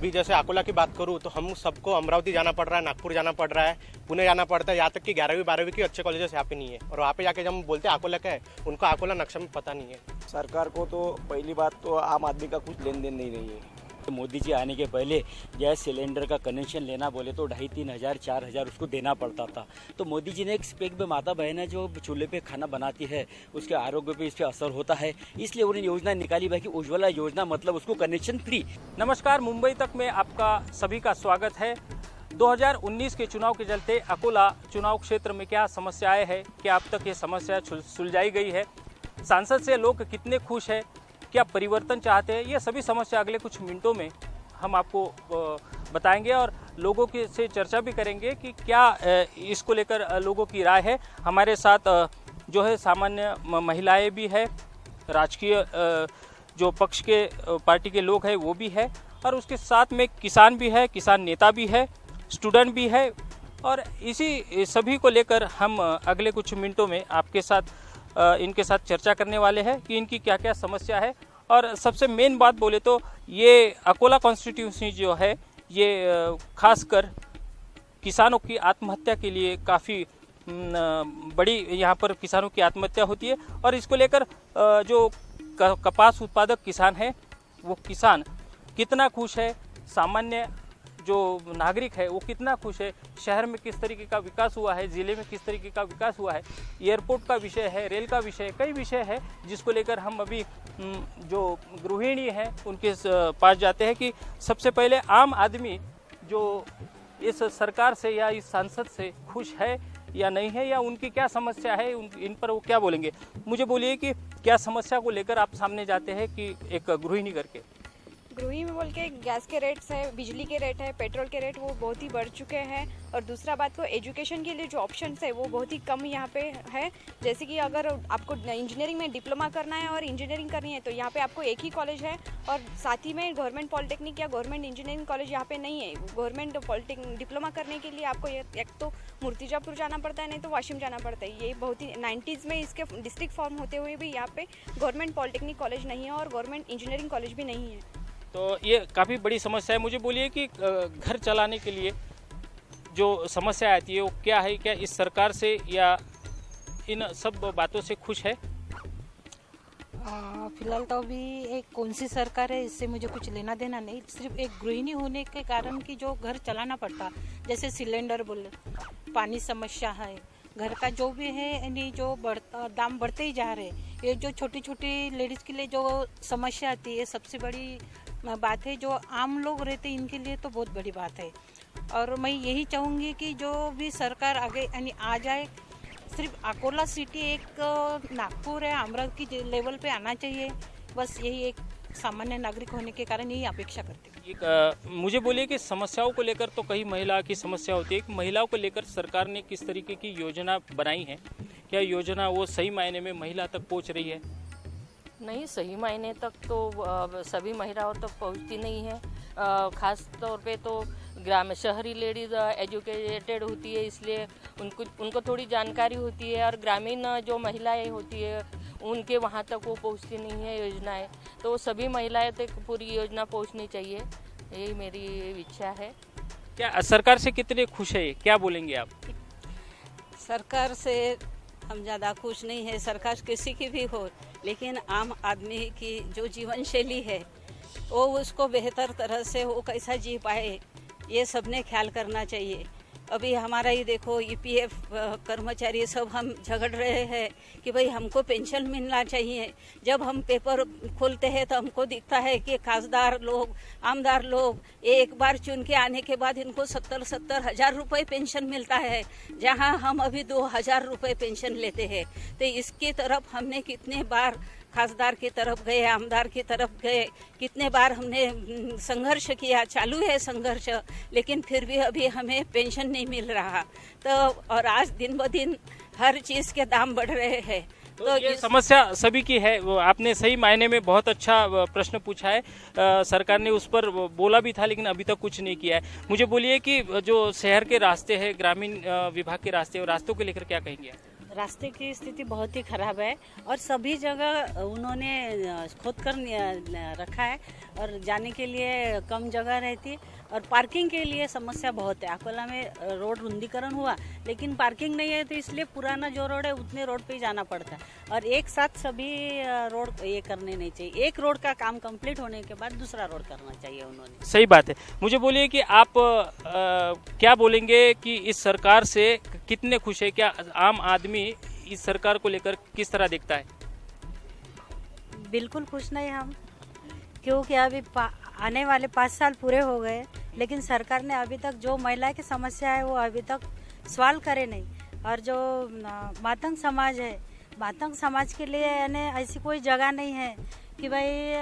अभी जैसे अकोला की बात करूँ तो हम सबको अमरावती जाना पड़ रहा है, नागपुर जाना पड़ रहा है, पुणे जाना पड़ता है। यहाँ तक कि 11वीं 12वीं की अच्छे कॉलेजेस यहाँ पे नहीं है, और वहाँ पे जाके जब हम बोलते हैं अकोला का है, उनको अकोला नक्शा में पता नहीं है। सरकार को तो पहली बात तो आम आदमी का कुछ लेन देन नहीं है। मोदी जी आने के पहले गैस सिलेंडर का कनेक्शन लेना बोले तो 2,500 3,000 4,000 उसको देना पड़ता था। तो मोदी जी ने एक स्पेक में माता बहनें जो चूल्हे पे खाना बनाती है उसके आरोग्य पे इस पर असर होता है, इसलिए उन्होंने योजना निकाली भाई कि उज्ज्वला योजना, मतलब उसको कनेक्शन फ्री। नमस्कार, मुंबई तक में आपका सभी का स्वागत है। 2019 के चुनाव के चलते अकोला चुनाव क्षेत्र में क्या समस्याएं हैं, क्या अब तक ये समस्या सुलझाई गई है, सांसद से लोग कितने खुश हैं, क्या परिवर्तन चाहते हैं, ये सभी समस्या अगले कुछ मिनटों में हम आपको बताएंगे और लोगों के से चर्चा भी करेंगे कि क्या इसको लेकर लोगों की राय है। हमारे साथ जो है सामान्य महिलाएं भी है, राजकीय जो पक्ष के पार्टी के लोग हैं वो भी है, और उसके साथ में किसान भी है, किसान नेता भी है, स्टूडेंट भी है, और इसी सभी को लेकर हम अगले कुछ मिनटों में आपके साथ इनके साथ चर्चा करने वाले हैं कि इनकी क्या क्या समस्या है। और सबसे मेन बात बोले तो ये अकोला कॉन्स्टिट्यूंसी जो है ये खासकर किसानों की आत्महत्या के लिए काफ़ी बड़ी यहाँ पर किसानों की आत्महत्या होती है, और इसको लेकर जो कपास उत्पादक किसान है वो किसान कितना खुश है, सामान्य जो नागरिक है वो कितना खुश है, शहर में किस तरीके का विकास हुआ है, ज़िले में किस तरीके का विकास हुआ है, एयरपोर्ट का विषय है, रेल का विषय है, कई विषय है जिसको लेकर हम अभी जो गृहिणी है उनके पास जाते हैं कि सबसे पहले आम आदमी जो इस सरकार से या इस सांसद से खुश है या नहीं है, या उनकी क्या समस्या है, इन पर वो क्या बोलेंगे। मुझे बोलिए कि क्या समस्या को लेकर आप सामने जाते हैं कि एक गृहिणी करके। गृहिणी में बोल के गैस के रेट्स है, बिजली के रेट है, पेट्रोल के रेट वो बहुत ही बढ़ चुके हैं, और दूसरा बात को एजुकेशन के लिए जो ऑप्शंस है वो बहुत ही कम यहाँ पे है। जैसे कि अगर आपको इंजीनियरिंग में डिप्लोमा करना है और इंजीनियरिंग करनी है तो यहाँ पे आपको एक ही कॉलेज है, और साथ ही में गवर्नमेंट पॉलिटेक्निक या गवर्नमेंट इंजीनियरिंग कॉलेज यहाँ पे नहीं है। गवर्नमेंट पॉलिटेक्निक डिप्लोमा करने के लिए आपको एक तो मूर्तिजापुर जाना पड़ता है, नहीं तो वाशिम जाना पड़ता है। ये बहुत ही 90s में इसके डिस्ट्रिक्ट फॉर्म होते हुए भी यहाँ पे गवर्नमेंट पॉलिटेक्निक कॉलेज नहीं है और गवर्नमेंट इंजीनियरिंग कॉलेज भी नहीं है। तो ये काफ़ी बड़ी समस्या है। मुझे बोलिए कि घर चलाने के लिए जो समस्या आती है वो क्या है, क्या इस सरकार से या इन सब बातों से खुश है? फिलहाल तो अभी एक कौन सी सरकार है इससे मुझे कुछ लेना देना नहीं, सिर्फ एक गृहिणी होने के कारण कि जो घर चलाना पड़ता, जैसे सिलेंडर बोले, पानी समस्या है, घर का जो भी है यानी जो दाम बढ़ते ही जा रहे, ये जो छोटी छोटी लेडीज़ के लिए जो समस्या आती है सबसे बड़ी बात है। जो आम लोग रहते हैं इनके लिए तो बहुत बड़ी बात है, और मैं यही चाहूँगी कि जो भी सरकार आगे यानी आ जाए, सिर्फ अकोला सिटी एक नागपुर है अमरावती की लेवल पे आना चाहिए, बस यही एक सामान्य नागरिक होने के कारण यही अपेक्षा करते हैं। मुझे बोलिए कि समस्याओं को लेकर तो कई महिला की समस्या होती है, महिलाओं को लेकर सरकार ने किस तरीके की योजना बनाई है, क्या योजना वो सही मायने में महिला तक पहुँच रही है? नहीं, सही मायने तक तो सभी महिलाओं तक पहुंचती नहीं है। खास तौर पे तो शहरी लेडीज़ एजुकेटेड होती है, इसलिए उनको थोड़ी जानकारी होती है, और ग्रामीण जो महिलाएं होती है उनके वहां तक वो पहुंचती नहीं है योजनाएं। तो सभी महिलाएं तक पूरी योजना पहुंचनी चाहिए, यही मेरी इच्छा है। क्या सरकार से कितने खुश है, क्या बोलेंगे आप? सरकार से हम ज़्यादा खुश नहीं है, सरकार किसी की भी हो, लेकिन आम आदमी की जो जीवन शैली है वो उसको बेहतर तरह से वो कैसा जी पाए, ये सबने ख्याल करना चाहिए। अभी हमारा ही देखो ईपीएफ कर्मचारी सब हम झगड़ रहे हैं कि भाई हमको पेंशन मिलना चाहिए। जब हम पेपर खोलते हैं तो हमको दिखता है कि खासदार लोग, आमदार लोग एक बार चुन के आने के बाद इनको 70-70 हजार रुपये पेंशन मिलता है, जहां हम अभी 2,000 रुपये पेंशन लेते हैं। तो इसकी तरफ हमने कितने बार खासदार की तरफ गए, आमदार की तरफ गए, कितने बार हमने संघर्ष किया, चालू है संघर्ष, लेकिन फिर भी अभी हमें पेंशन नहीं मिल रहा। तो और आज दिन ब दिन हर चीज़ के दाम बढ़ रहे हैं। तो ये समस्या सभी की है। आपने सही मायने में बहुत अच्छा प्रश्न पूछा है। सरकार ने उस पर बोला भी था लेकिन अभी तक कुछ नहीं किया है। मुझे बोलिए कि जो शहर के रास्ते हैं, ग्रामीण विभाग के रास्ते, रास्तों को लेकर क्या कहेंगे? रास्ते की स्थिति बहुत ही खराब है और सभी जगह उन्होंने खोद कर रखा है और जाने के लिए कम जगह रहती और पार्किंग के लिए समस्या बहुत है। अकोला में रोड रुंदीकरण हुआ लेकिन पार्किंग नहीं है, तो इसलिए पुराना जो रोड है उतने रोड पे ही जाना पड़ता है और एक साथ सभी रोड ये करने नहीं चाहिए। एक रोड का काम कंप्लीट होने के बाद दूसरा रोड करना चाहिए उन्होंने। सही बात है। मुझे बोलिए कि आप क्या बोलेंगे कि इस सरकार से कितने खुश है? क्या आम आदमी इस सरकार को लेकर किस तरह देखता है? बिल्कुल खुश नहीं हम, क्योंकि अभी आने वाले 5 साल पूरे हो गए लेकिन सरकार ने अभी तक जो महिला की समस्या है वो अभी तक सवाल करे नहीं। और जो मातंग समाज है, मातंग समाज के लिए यानी ऐसी कोई जगह नहीं है कि भाई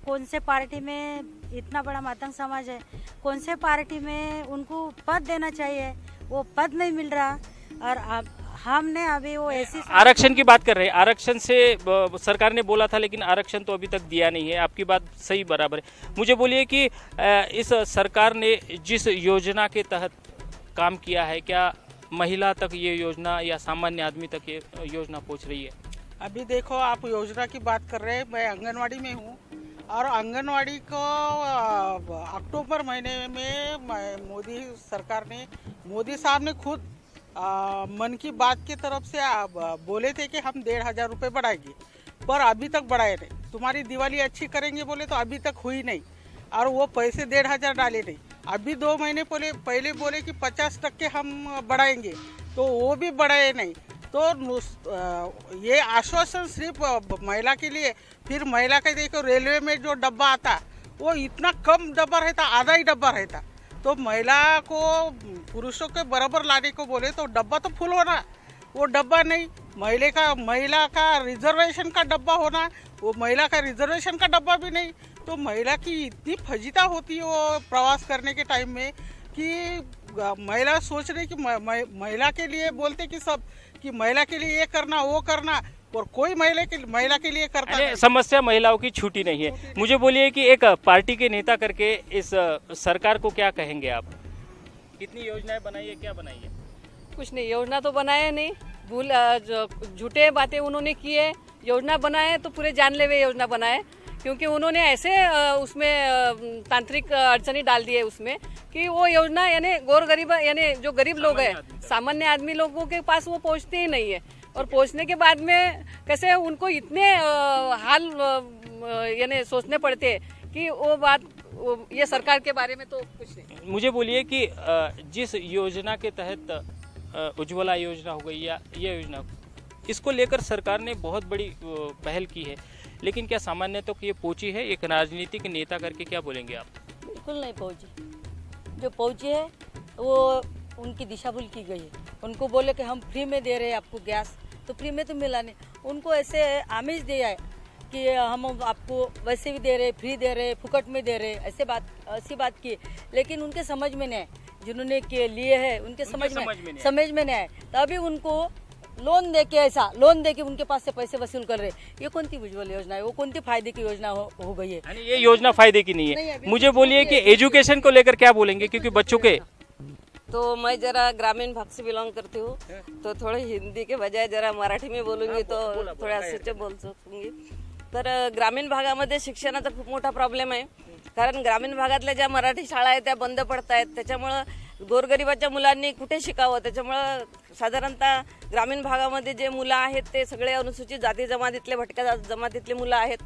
कौन से पार्टी में इतना बड़ा मातंग समाज है, कौन से पार्टी में उनको पद देना चाहिए, वो पद नहीं मिल रहा। और हमने अभी वो ऐसी आरक्षण की बात कर रहे हैं। आरक्षण से सरकार ने बोला था लेकिन आरक्षण तो अभी तक दिया नहीं है। आपकी बात सही बराबर है। मुझे बोलिए कि इस सरकार ने जिस योजना के तहत काम किया है, क्या महिला तक ये योजना या सामान्य आदमी तक ये योजना पहुंच रही है? अभी देखो, आप योजना की बात कर रहे हैं, मैं आंगनवाड़ी में हूँ और आंगनवाड़ी को अक्टूबर महीने में मोदी सरकार ने, मोदी साहब ने खुद मन की बात की तरफ से बोले थे कि हम 1,500 रुपये बढ़ाएंगे, पर अभी तक बढ़ाए नहीं। तुम्हारी दिवाली अच्छी करेंगे बोले तो अभी तक हुई नहीं और वो पैसे 1,500 डाले नहीं। अभी 2 महीने पहले बोले कि 50% हम बढ़ाएंगे, तो वो भी बढ़ाए नहीं। तो ये आश्वासन सिर्फ महिला के लिए। फिर महिला का देखो, रेलवे में जो डब्बा आता वो इतना कम डब्बा रहता, आधा ही डब्बा रहता। तो महिला को पुरुषों के बराबर लाने को बोले तो डब्बा तो फुल होना, वो डब्बा नहीं। महिला का रिजर्वेशन का डब्बा होना, वो महिला का रिजर्वेशन का डब्बा भी नहीं। तो महिला की इतनी फजीता होती है वो प्रवास करने के टाइम में कि महिला सोच रही कि महिला के लिए बोलते कि सब कि महिला के लिए ये करना वो करना, और कोई महिला के लिए करता नहीं। समस्या महिलाओं की छूटी नहीं है। मुझे बोलिए कि एक पार्टी के नेता करके इस सरकार को क्या कहेंगे आप? कितनी योजनाएं बनाई है, क्या बनाई है? कुछ नहीं, योजना तो बनाया नहीं, झूठे बातें उन्होंने की है। योजना बनाए तो पूरे जानलेवा योजना बनाए, क्योंकि उन्होंने ऐसे उसमें तांत्रिक अड़चनी डाल दी है उसमें कि वो योजना यानी गौर गरीब यानी जो गरीब लोग हैं, सामान्य आदमी लोगों के पास वो पहुंचते ही नहीं है। और पहुंचने के बाद में कैसे उनको इतने हाल यानी सोचने पड़ते हैं कि वो बात ये सरकार के बारे में तो कुछ नहीं। मुझे बोलिए कि जिस योजना के तहत उज्ज्वला योजना हो गई या ये योजना, इसको लेकर सरकार ने बहुत बड़ी पहल की है, लेकिन क्या सामान्य तक ये पहुंची है? एक राजनीतिक नेता करके क्या बोलेंगे आप? बिल्कुल नहीं पहुंची। जो पहुंची है वो उनकी दिशा भूल की गई है। उनको बोले कि हम फ्री में दे रहे हैं आपको गैस, तो फ्री में तो मिला नहीं। उनको ऐसे आमिष दिया है कि हम आपको वैसे भी दे रहे, फ्री दे रहे, फुकट में दे रहे, ऐसी बात की। लेकिन उनके समझ में नहीं आए, जिन्होंने के लिए है उनके समझ में नहीं आए। तभी उनको लोन दे के उनके पास से पैसे वसूल कर रहे। ये कौन सी उज्ज्वल योजना है? वो कौन सी फायदे की योजना हो गई है? ये योजना फायदे की नहीं है। मुझे बोलिए कि एजुकेशन को लेकर क्या बोलेंगे, क्योंकि बच्चों के तो मैं जरा ग्रामीण भाग से बिलोंग करती हूँ, तो थोड़ी हिंदी के बजाय जरा मराठी में बोलूंगी तो थोडा असंच बोल सकूंगी। तर ग्रामीण भागामध्ये शिक्षणाचा खूप मोठा प्रॉब्लेम आहे, कारण ग्रामीण भागातल्या ज्या मराठी शाळा आहेत त्या बंद पडत आहेत। त्याच्यामुळे गोरगरिबाच्या मुलांनी कुठे शिकावं, त्याच्यामुळे साधारणतः ग्रामीण भागामध्ये जे मुलं आहेत ते सगळे अनुसूचित जाती जमातीतले, भटक्या जमातीतले मुलं आहेत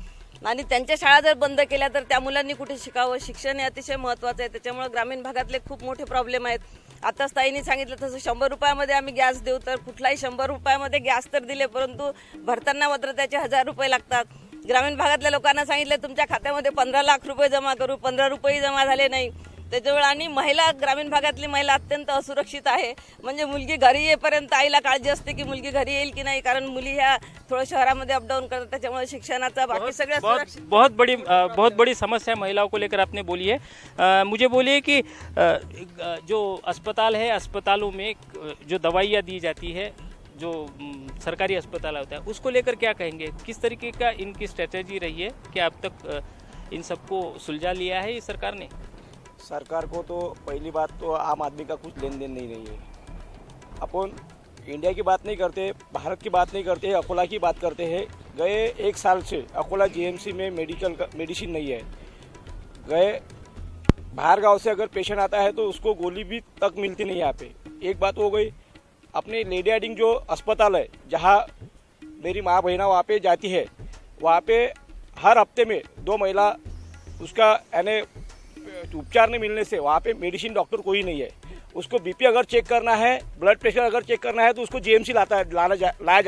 आणि त्यांच्या शाळा जर बंद केल्या तर त्या मुलांनी कुठे शिकावं? शिक्षण हे अतिशय महत्त्वाचं आहे। त्याच्यामुळे ग्रामीण भागातले खूप मोठे प्रॉब्लेम आहेत। आता ताईंनी सांगितलं तसं 100 रुपयामध्ये आम्ही गॅस देऊ, तर कुठलाही 100 रुपयामध्ये गॅस तर दिले, परंतु भरताना मात्र त्याचे 1000 रुपये लागतात। ग्रामीण भागातल्या लोकांना सांगितलं तुमच्या खात्यामध्ये 15 लाख रुपये जमा करू, 15 रुपये जमा झाले नाही। त्याच्यामुळे आणि महिला, ग्रामीण भागातली महिला अत्यंत असुरक्षित आहे। म्हणजे मुलगी घरी येईपर्यंत आईला काळजी असते की मुलगी घरी येईल की नाही, कारण मुली ह्या थोडं शहरामध्ये अपडाऊन करतात। त्याच्यामुळे शिक्षणाचा बाकी सगळ्या बहुत बड़ी समस्या महिलाओं को लेकर आपने बोली है। मुझे बोलिए कि जो अस्पताल है, अस्पतालों में जो दवाइयाँ दी जाती है, जो सरकारी अस्पताल होता है, उसको लेकर क्या कहेंगे? किस तरीके का इनकी स्ट्रेटेजी रही है? क्या अब तक इन सबको सुलझा लिया है ये सरकार ने? सरकार को तो पहली बात तो आम आदमी का कुछ लेन देन नहीं है। अपन इंडिया की बात नहीं करते, भारत की बात नहीं करते, अकोला की बात करते हैं। गए 1 साल से अकोला जीएमसी में मेडिसिन नहीं है। गए बाहर गांव से अगर पेशेंट आता है तो उसको गोली भी तक मिलती नहीं यहाँ पे। एक बात हो गई, अपने लेडी हार्डिंग जो अस्पताल है जहाँ मेरी माँ बहना वहाँ पे जाती है, वहाँ पे हर हफ्ते में 2 महिला उसका यानी उपचार नहीं मिलने से वहाँ पे मेडिसिन डॉक्टर कोई नहीं है। उसको बीपी अगर चेक करना है, ब्लड प्रेशर अगर चेक करना है तो उसको जीएमसी लाया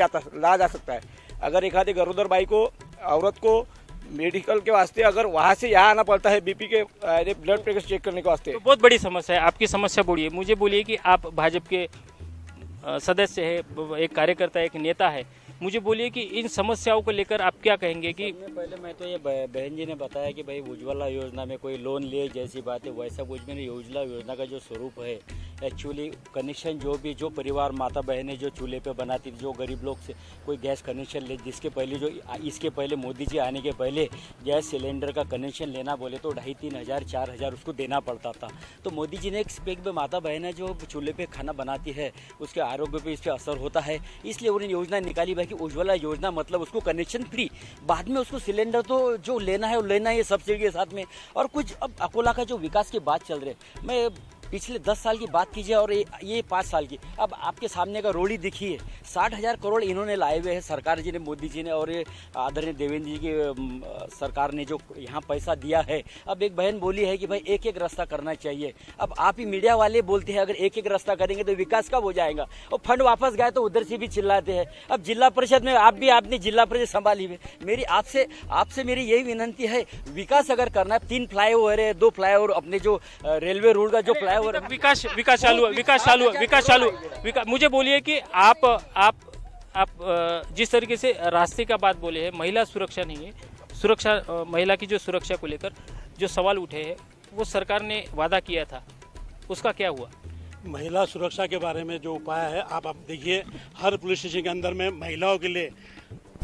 जा सकता है। अगर एक आधे गरोदर बाई को, औरत को मेडिकल के वास्ते अगर वहाँ से यहाँ आना पड़ता है बीपी के ब्लड प्रेशर चेक करने के वास्ते। तो बहुत बड़ी समस्या है। आपकी समस्या बोलिए, मुझे बोलिए कि आप भाजपा के सदस्य है, एक कार्यकर्ता, एक नेता है, मुझे बोलिए कि इन समस्याओं को लेकर आप क्या कहेंगे? कि पहले मैं तो ये बहन जी ने बताया कि भाई उज्ज्वला योजना में कोई लोन ले जैसी बात है, वैसा कुछ भी नहीं। उज्ज्वला योजना का जो स्वरूप है, एक्चुअली कनेक्शन जो परिवार माता बहनें जो चूल्हे पे बनाती थी, जो गरीब लोग से कोई गैस कनेक्शन ले, जिसके पहले जो इसके पहले मोदी जी आने के पहले गैस सिलेंडर का कनेक्शन लेना बोले तो 2,500, 3,000, 4,000 उसको देना पड़ता था। तो मोदी जी ने एक स्पेक में माता बहनें जो चूल्हे पे खाना बनाती है उसके आरोग्य पे इस पर असर होता है, इसलिए उन्होंने योजना निकाली भाई कि उज्ज्वला योजना मतलब उसको कनेक्शन फ्री, बाद में उसको सिलेंडर तो जो लेना है वो लेना है सब्सिडी के साथ में। और कुछ अब अकोला का जो विकास की बात चल रही है, मैं पिछले 10 साल की बात कीजिए और ये 5 साल की, अब आपके सामने का रोड ही देखिए। 60,000 करोड़ इन्होंने लाए हुए हैं, सरकार जी ने, मोदी जी ने, और ये आदरणीय देवेंद्र जी की सरकार ने जो यहाँ पैसा दिया है। अब एक बहन बोली है कि भाई एक एक रास्ता करना चाहिए। अब आप ही मीडिया वाले बोलते हैं अगर एक एक रास्ता करेंगे तो विकास कब हो जाएगा? और फंड वापस गए तो उधर से भी चिल्लाते हैं। अब जिला परिषद में आपने जिला परिषद संभाली है, मेरी आपसे मेरी यही विनंती है, विकास अगर करना है, 3 फ्लाईओवर है, 2 फ्लाईओवर, अपने जो रेलवे रोड का जो फ्लाईओवर विकास चालू। मुझे बोलिए कि आप जिस तरीके से रास्ते का बात बोले हैं, महिला सुरक्षा नहीं है, सुरक्षा, महिला की जो सुरक्षा को लेकर जो सवाल उठे हैं, वो सरकार ने वादा किया था, उसका क्या हुआ? महिला सुरक्षा के बारे में जो उपाय है, आप देखिए हर पुलिस स्टेशन के अंदर में महिलाओं के लिए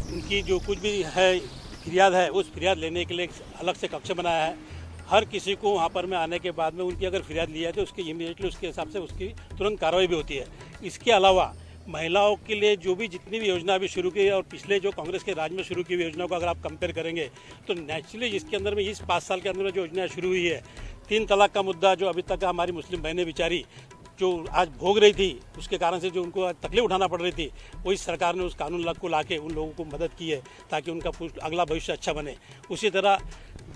उनकी जो कुछ भी है फिरियाद है, उस फिरियाद लेने के लिए अलग से कक्ष बनाया है। हर किसी को वहाँ पर में आने के बाद में उनकी अगर फिरियाद ली है तो उसकी इमीडिएटली उसके हिसाब से उसकी तुरंत कार्रवाई भी होती है। इसके अलावा महिलाओं के लिए जो भी जितनी भी योजना अभी शुरू की है और पिछले जो कांग्रेस के राज में शुरू की हुई योजनाओं को अगर आप कंपेयर करेंगे तो नेचुरली इसके अंदर में इस 5 साल के अंदर में जो योजना शुरू हुई है, 3 तलाक का मुद्दा जो अभी तक हमारी मुस्लिम बहनें बेचारी जो आज भोग रही थी, उसके कारण से जो उनको तकलीफ उठाना पड़ रही थी, वही सरकार ने उस कानून को लाके उन लोगों को मदद की है ताकि उनका अगला भविष्य अच्छा बने। उसी तरह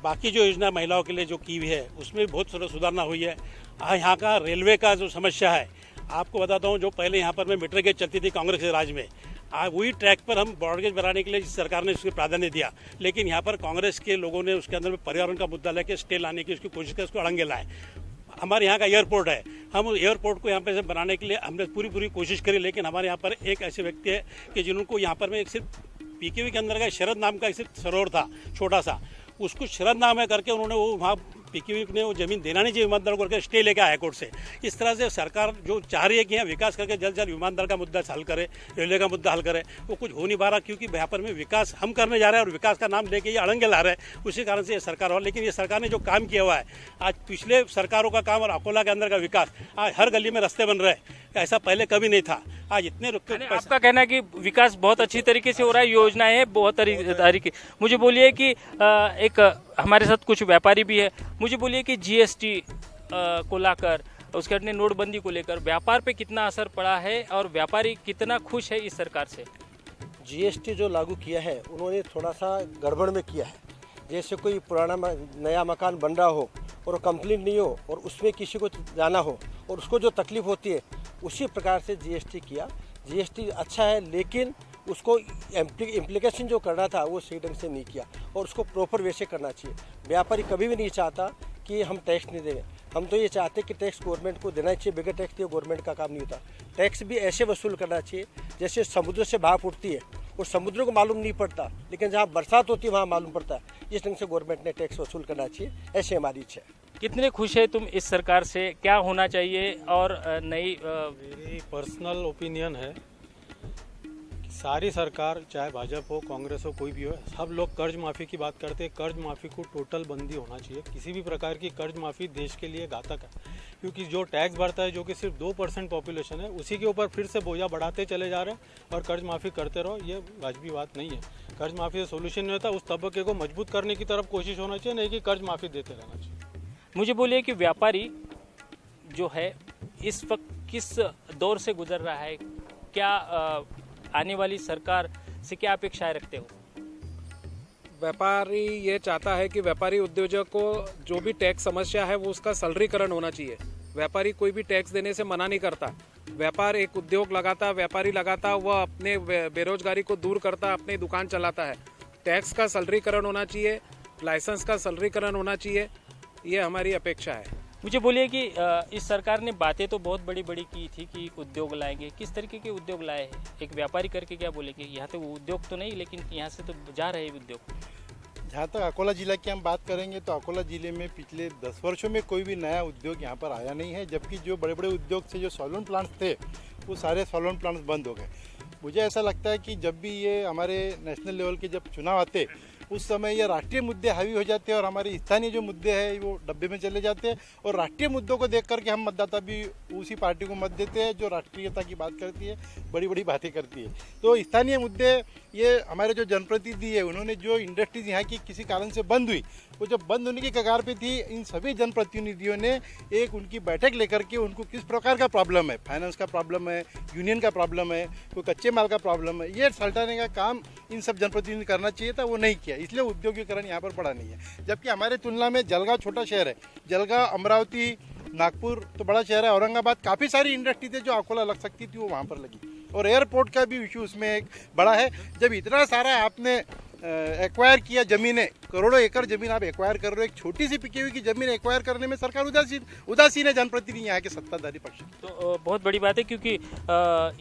बाकी जो योजना महिलाओं के लिए जो की हुई है उसमें भी बहुत सुधारना हुई है। यहाँ का रेलवे का जो समस्या है, आपको बताता हूँ, जो पहले यहाँ पर में मीटर गेज चलती थी कांग्रेस के राज में, वही ट्रैक पर हम ब्रॉडगेज बनाने के लिए सरकार ने उसको प्राधान्य दिया, लेकिन यहाँ पर कांग्रेस के लोगों ने उसके अंदर में पर्यावरण का मुद्दा लेकर स्टे लाने की उसकी कोशिश की, उसको अड़ंगे लाए। हमारे यहाँ का एयरपोर्ट है, हम उस एयरपोर्ट को यहाँ पे बनाने के लिए हमने पूरी कोशिश करी, लेकिन हमारे यहाँ पर एक ऐसे व्यक्ति है कि जिनको यहाँ पर में एक सिर्फ पीकेवी के अंदर का शरद नाम का सिर्फ सरोवर था छोटा सा, उसको शरद नाम है करके उन्होंने वो वहाँ पीकेवी ने वो जमीन देना नहीं चाहिए विमानतल करके स्टे लेकर आया कोर्ट से। इस तरह से सरकार जो चाह रही है कि यहाँ विकास करके जल्द से जल्द विमानतल का मुद्दा हल करे, रेलवे का मुद्दा हल करे, वो कुछ हो नहीं पा रहा, क्योंकि यहाँ पर में विकास हम करने जा रहे हैं और विकास का नाम लेके ये अड़ंगे ला रहे हैं, उसी कारण से ये सरकार हो। लेकिन ये सरकार ने जो काम किया हुआ है, आज पिछले सरकारों का काम और अकोला के अंदर का विकास, आज हर गली में रास्ते बन रहे हैं, ऐसा पहले कभी नहीं था। आज इतने आपका कहना है कि विकास बहुत अच्छी तरीके से हो रहा है, योजनाएं बहुत तरीके। मुझे बोलिए कि एक हमारे साथ कुछ व्यापारी भी है, मुझे बोलिए कि जीएसटी को लाकर, उसके बाद नोटबंदी को लेकर व्यापार पे कितना असर पड़ा है और व्यापारी कितना खुश है इस सरकार से? जीएसटी जो लागू किया है उन्होंने थोड़ा सा गड़बड़ में किया है। जैसे कोई पुराना नया मकान बन रहा हो और कंप्लीट नहीं हो और उसमें किसी को जाना हो और उसको जो तकलीफ होती है, उसी प्रकार से जीएसटी किया। जीएसटी अच्छा है, लेकिन उसको इम्प्लीकेशन जो करना था वो सही ढंग से नहीं किया और उसको प्रॉपर वे से करना चाहिए। व्यापारी कभी भी नहीं चाहता कि हम टैक्स नहीं देंगे, हम तो ये चाहते कि टैक्स गवर्नमेंट को देना चाहिए, बगैर टैक्स दिए गवर्नमेंट का काम नहीं होता। टैक्स भी ऐसे वसूल करना चाहिए जैसे समुद्र से भाप उठती है और समुद्र को मालूम नहीं पड़ता, लेकिन जहाँ बरसात होती है वहाँ मालूम पड़ता है। इस ढंग से गवर्नमेंट ने टैक्स वसूल करना चाहिए, ऐसे हमारी इच्छा है। कितने खुश है तुम इस सरकार से, क्या होना चाहिए? और नई मेरी पर्सनल ओपिनियन है, सारी सरकार, चाहे भाजपा हो, कांग्रेस हो, कोई भी हो, सब लोग कर्ज माफ़ी की बात करते हैं। कर्ज माफ़ी को टोटल बंदी होना चाहिए। किसी भी प्रकार की कर्ज माफ़ी देश के लिए घातक है, क्योंकि जो टैक्स भरता है, जो कि सिर्फ 2% पॉपुलेशन है, उसी के ऊपर फिर से बोझा बढ़ाते चले जा रहे हैं और कर्ज माफ़ी करते रहो। ये वाजिबी बात नहीं है। कर्ज माफ़ी से सोल्यूशन नहीं होता। उस तबके को मजबूत करने की तरफ कोशिश होना चाहिए, नहीं कि कर्ज माफ़ी देते रहना चाहिए। मुझे बोलिए कि व्यापारी जो है इस वक्त किस दौर से गुजर रहा है, क्या आने वाली सरकार से क्या अपेक्षाएं रखते हो? व्यापारी ये चाहता है कि व्यापारी उद्योजक को जो भी टैक्स समस्या है वो उसका सरलीकरण होना चाहिए। व्यापारी कोई भी टैक्स देने से मना नहीं करता। व्यापार एक उद्योग लगाता, व्यापारी लगाता, वह अपने बेरोजगारी को दूर करता, अपनी दुकान चलाता है। टैक्स का सरलीकरण होना चाहिए, लाइसेंस का सरलीकरण होना चाहिए, ये हमारी अपेक्षा है। मुझे बोलिए कि इस सरकार ने बातें तो बहुत बड़ी बड़ी की थी कि उद्योग लाएंगे। किस तरीके के उद्योग लाए हैं? एक व्यापारी करके क्या बोलेंगे? यहाँ तो उद्योग तो नहीं, लेकिन यहाँ से तो जा रहे हैं उद्योग। जहाँ तक अकोला जिला की हम बात करेंगे तो अकोला जिले में पिछले 10 वर्षों में कोई भी नया उद्योग यहाँ पर आया नहीं है, जबकि जो बड़े बड़े उद्योग थे, जो सॉल्वेंट प्लांट्स थे, वो सारे सॉल्वेंट प्लांट्स बंद हो गए। मुझे ऐसा लगता है कि जब भी ये हमारे नेशनल लेवल के जब चुनाव आते, उस समय ये राष्ट्रीय मुद्दे हावी हो जाते हैं और हमारे स्थानीय जो मुद्दे हैं वो डब्बे में चले जाते हैं। और राष्ट्रीय मुद्दों को देख करके हम मतदाता भी उसी पार्टी को मत देते हैं जो राष्ट्रीयता की बात करती है, बड़ी बड़ी बातें करती है। तो स्थानीय मुद्दे, ये हमारे जो जनप्रतिनिधि है, उन्होंने जो इंडस्ट्रीज यहाँ की किसी कारण से बंद हुई, वो जब बंद होने की कगार पे थी, इन सभी जनप्रतिनिधियों ने एक उनकी बैठक लेकर के उनको किस प्रकार का प्रॉब्लम है, फाइनेंस का प्रॉब्लम है, यूनियन का प्रॉब्लम है, कोई कच्चे माल का प्रॉब्लम है, ये सलटाने का काम इन सब जनप्रतिनिधि करना चाहिए था, वो नहीं किया। इसलिए उद्योगीकरण यहाँ पर पड़ा नहीं है। जबकि हमारे तुलना में जलगांव छोटा शहर है, जलगांव, अमरावती, नागपुर तो बड़ा शहर है, औरंगाबाद, काफ़ी सारी इंडस्ट्री थी जो अकोला लग सकती थी, वो वहाँ पर लगी। और एयरपोर्ट का भी इशू उसमें एक बड़ा है। जब इतना सारा आपने एक्वायर किया ज़मीनें, करोड़ों एकड़ ज़मीन आप एक्वायर कर रहे हो, एक छोटी सी पिकी हुई की ज़मीन एक्वायर करने में सरकार उदासीन है, जनप्रतिनिधि यहाँ के सत्ताधारी पक्ष। तो बहुत बड़ी बात है, क्योंकि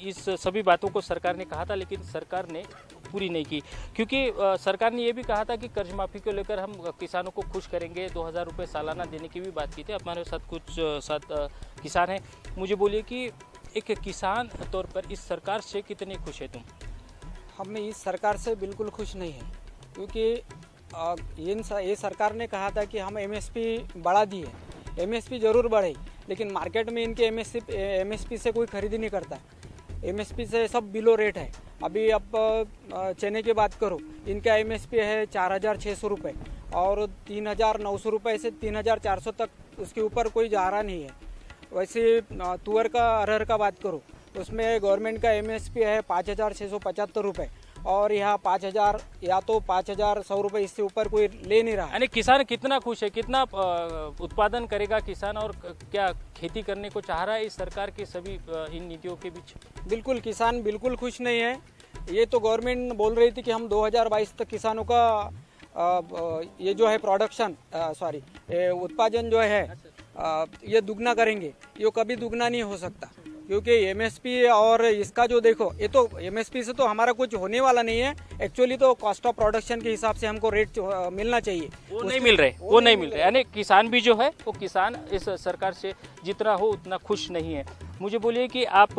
इस सभी बातों को सरकार ने कहा था, लेकिन सरकार ने पूरी नहीं की। क्योंकि सरकार ने ये भी कहा था कि कर्ज माफ़ी को लेकर हम किसानों को खुश करेंगे, 2000 रुपये सालाना देने की भी बात की थी। हमारे साथ कुछ किसान हैं। मुझे बोलिए कि एक किसान तौर पर इस सरकार से कितने खुश है तुम? हम इस सरकार से बिल्कुल खुश नहीं है, क्योंकि ये सरकार ने कहा था कि हम एमएसपी बढ़ा दिए। एमएसपी ज़रूर बढ़े, लेकिन मार्केट में इनके एमएसपी से कोई खरीदी नहीं करता। एमएसपी से सब बिलो रेट है। अभी अब चने की बात करो, इनका एमएसपी है 4600 रुपये और 3900 रुपये से 3400 तक उसके ऊपर कोई जा रहा नहीं है। वैसे तुअर का, अरहर का बात करो, उसमें गवर्नमेंट का एमएसपी है 5675 रुपये और यहाँ 5000 या तो 5100 रुपये, इससे ऊपर कोई ले नहीं रहा। यानी किसान कितना खुश है? कितना उत्पादन करेगा किसान और क्या खेती करने को चाह रहा है इस सरकार के सभी इन नीतियों के बीच? बिल्कुल किसान बिल्कुल खुश नहीं है। ये तो गवर्नमेंट बोल रही थी कि हम 2022 तक किसानों का ये जो है प्रोडक्शन उत्पादन जो है ये दुगना करेंगे। ये कभी दुगना नहीं हो सकता, क्योंकि एमएसपी और इसका जो देखो, ये तो एमएसपी से तो हमारा कुछ होने वाला नहीं है। एक्चुअली तो कॉस्ट ऑफ प्रोडक्शन के हिसाब से हमको रेट मिलना चाहिए, वो नहीं मिल रहे। यानी किसान भी जो है वो किसान इस सरकार से जितना हो उतना खुश नहीं है। मुझे बोलिए कि आप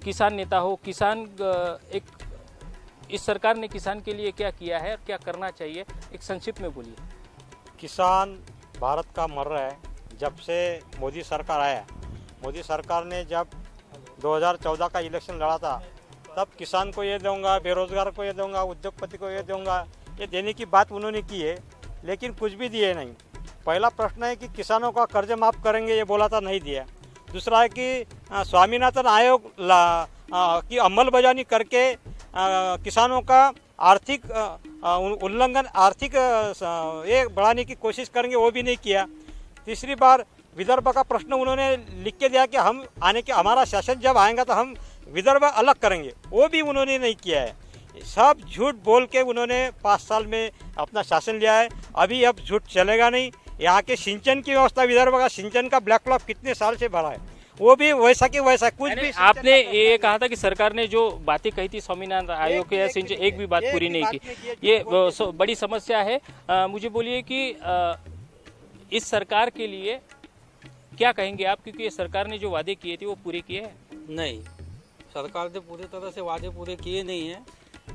किसान नेता हो, किसान एक इस सरकार ने किसान के लिए क्या किया है और क्या करना चाहिए, एक संक्षिप्त में बोलिए। किसान भारत का मर रहा है। जब से मोदी सरकार आया, मोदी सरकार ने जब 2014 का इलेक्शन लड़ा था, तब किसान को ये दूंगा, बेरोजगार को ये दूंगा, उद्योगपति को ये दूंगा, ये देने की बात उन्होंने की है, लेकिन कुछ भी दिए नहीं। पहला प्रश्न है कि किसानों का कर्ज माफ़ करेंगे, ये बोला था, नहीं दिया। दूसरा है कि स्वामीनाथन आयोग की अमलबजानी करके किसानों का आर्थिक उल्लंघन, आर्थिक ये बढ़ाने की कोशिश करेंगे, वो भी नहीं किया। तीसरी बार विदर्भ का प्रश्न उन्होंने लिख के दिया कि हम हमारा शासन जब आएगा तो हम विदर्भ अलग करेंगे, वो भी उन्होंने नहीं किया है। सब झूठ बोल के उन्होंने 5 साल में अपना शासन लिया है। अभी अब झूठ चलेगा नहीं। यहाँ के सिंचन की व्यवस्था, विदर्भ का सिंचन का ब्लैकलॉग कितने साल से भरा है, वो भी वैसा कि वैसा कुछ भी। आपने ये कहा था कि सरकार ने जो बातें कही थी स्वामीनाथन आयोग के सिंचन, एक भी बात पूरी नहीं की। ये बड़ी समस्या है। मुझे बोलिए कि इस सरकार के लिए क्या कहेंगे आप, क्योंकि ये सरकार ने जो वादे किए थे वो पूरे किए हैं? नहीं, सरकार ने पूरी तरह से वादे पूरे किए नहीं हैं।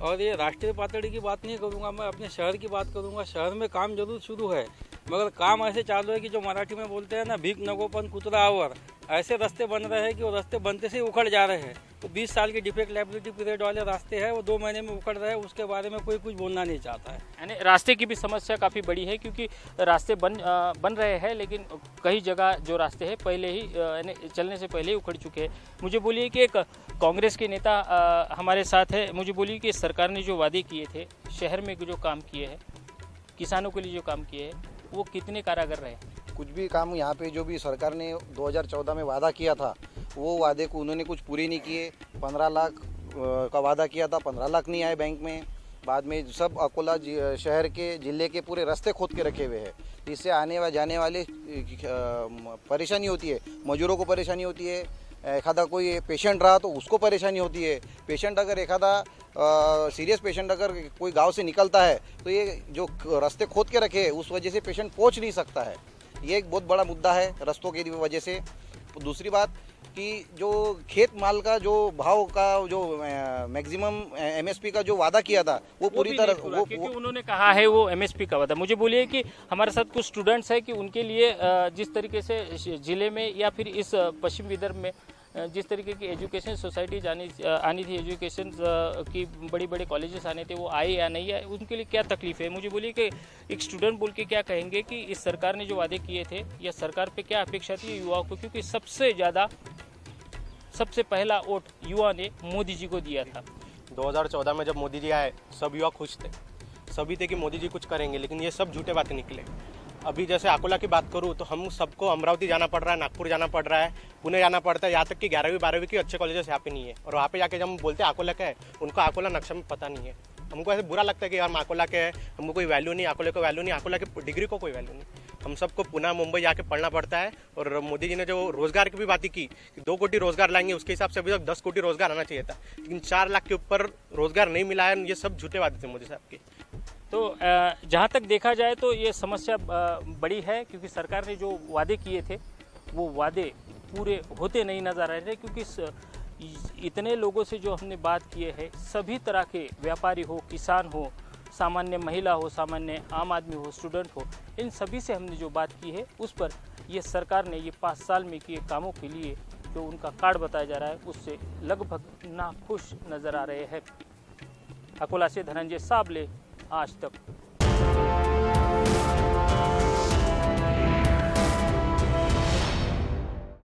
और ये राष्ट्रीय पातड़ी की बात नहीं करूँगा, मैं अपने शहर की बात करूँगा। शहर में काम जरूर शुरू है, मगर काम ऐसे चालू है कि जो मराठी में बोलते हैं ना, भीख नको पण कुतरा आवर, ऐसे रास्ते बन रहे हैं कि वो रास्ते बनते से ही उखड़ जा रहे हैं। तो 20 साल के डिफेक्ट लाइबिलिटी पीरियड वाले रास्ते हैं, वो 2 महीने में उखड़ रहे हैं, उसके बारे में कोई कुछ बोलना नहीं चाहता है। यानी रास्ते की भी समस्या काफ़ी बड़ी है, क्योंकि रास्ते बन रहे हैं, लेकिन कई जगह जो रास्ते हैं पहले ही यानी चलने से पहले ही उखड़ चुके हैं। मुझे बोलिए कि एक कांग्रेस के नेता हमारे साथ है, मुझे बोलिए कि सरकार ने जो वादे किए थे, शहर में जो काम किए हैं, किसानों के लिए जो काम किए हैं, वो कितने कारागर रहे? कुछ भी काम यहाँ पे जो भी सरकार ने 2014 में वादा किया था, वो वादे को उन्होंने कुछ पूरी नहीं किए। 15 लाख का वादा किया था, 15 लाख नहीं आए बैंक में। बाद में सब अकोला शहर के जिले के पूरे रास्ते खोद के रखे हुए हैं। इससे आने व जाने वाले परेशानी होती है, मजदूरों को परेशानी होती है। एखादा कोई पेशेंट रहा तो उसको परेशानी होती है। पेशेंट अगर एखादा सीरियस पेशेंट अगर कोई गांव से निकलता है तो ये जो रास्ते खोद के रखे हैं उस वजह से पेशेंट पहुंच नहीं सकता है। ये एक बहुत बड़ा मुद्दा है रास्तों की वजह से। दूसरी बात कि जो खेत माल का जो भाव का जो मैक्सिमम एमएसपी का जो वादा किया था वो पूरी तरह क्योंकि उन्होंने कहा है वो एमएसपी का वादा। मुझे बोलिए कि हमारे साथ कुछ स्टूडेंट्स हैं कि उनके लिए जिस तरीके से जिले में या फिर इस पश्चिम विदर्भ में जिस तरीके की एजुकेशन सोसाइटीज आनी थी, एजुकेशन की बड़ी बड़े कॉलेजेस आने थे, वो आए या नहीं आए, उनके लिए क्या तकलीफ है? मुझे बोलिए कि एक स्टूडेंट बोल के क्या कहेंगे कि इस सरकार ने जो वादे किए थे या सरकार पे क्या अपेक्षा थी युवाओं को? क्योंकि सबसे पहला वोट युवा ने मोदी जी को दिया था। 2014 में जब मोदी जी आए सब युवा खुश थे, सभी थे कि मोदी जी कुछ करेंगे, लेकिन ये सब झूठे बातें निकले। अभी जैसे अकोला की बात करूँ तो हम सबको अमरावती जाना पड़ रहा है, नागपुर जाना पड़ रहा है, पुणे जाना पड़ता है, यहाँ तक कि 11वीं 12वीं की अच्छे कॉलेजेस यहाँ पे नहीं है। और वहाँ पे जाके जब हम बोलते हैं अकोला का है, उनको अकोला नक्शा में पता नहीं है। हमको ऐसे बुरा लगता है कि हम अकोला के हैं, हमको कोई वैल्यू नहीं, अकोले को वैल्यू नहीं, अकोला की डिग्री को कोई वैल्यू नहीं। हम सबको पुणे मुंबई जाके पढ़ना पड़ता है। और मोदी जी ने जो रोजगार की भी बात की कि 2 कोटी रोजगार लाएंगे, उसके हिसाब से अभी तक 10 कोटी रोजगार आना चाहिए था, लेकिन 4 लाख के ऊपर रोजगार नहीं मिला है। ये सब झूठे वादे थे मोदी साहब की। तो जहाँ तक देखा जाए तो ये समस्या बड़ी है, क्योंकि सरकार ने जो वादे किए थे वो वादे पूरे होते नहीं नजर आ रहे। क्योंकि इतने लोगों से जो हमने बात किए है, सभी तरह के व्यापारी हो, किसान हो, सामान्य महिला हो, सामान्य आम आदमी हो, स्टूडेंट हो, इन सभी से हमने जो बात की है उस पर ये सरकार ने ये 5 साल में किए कामों के लिए जो उनका कार्ड बताया जा रहा है उससे लगभग नाखुश नजर आ रहे हैं। अकोला से धनंजय साबले, आज तक।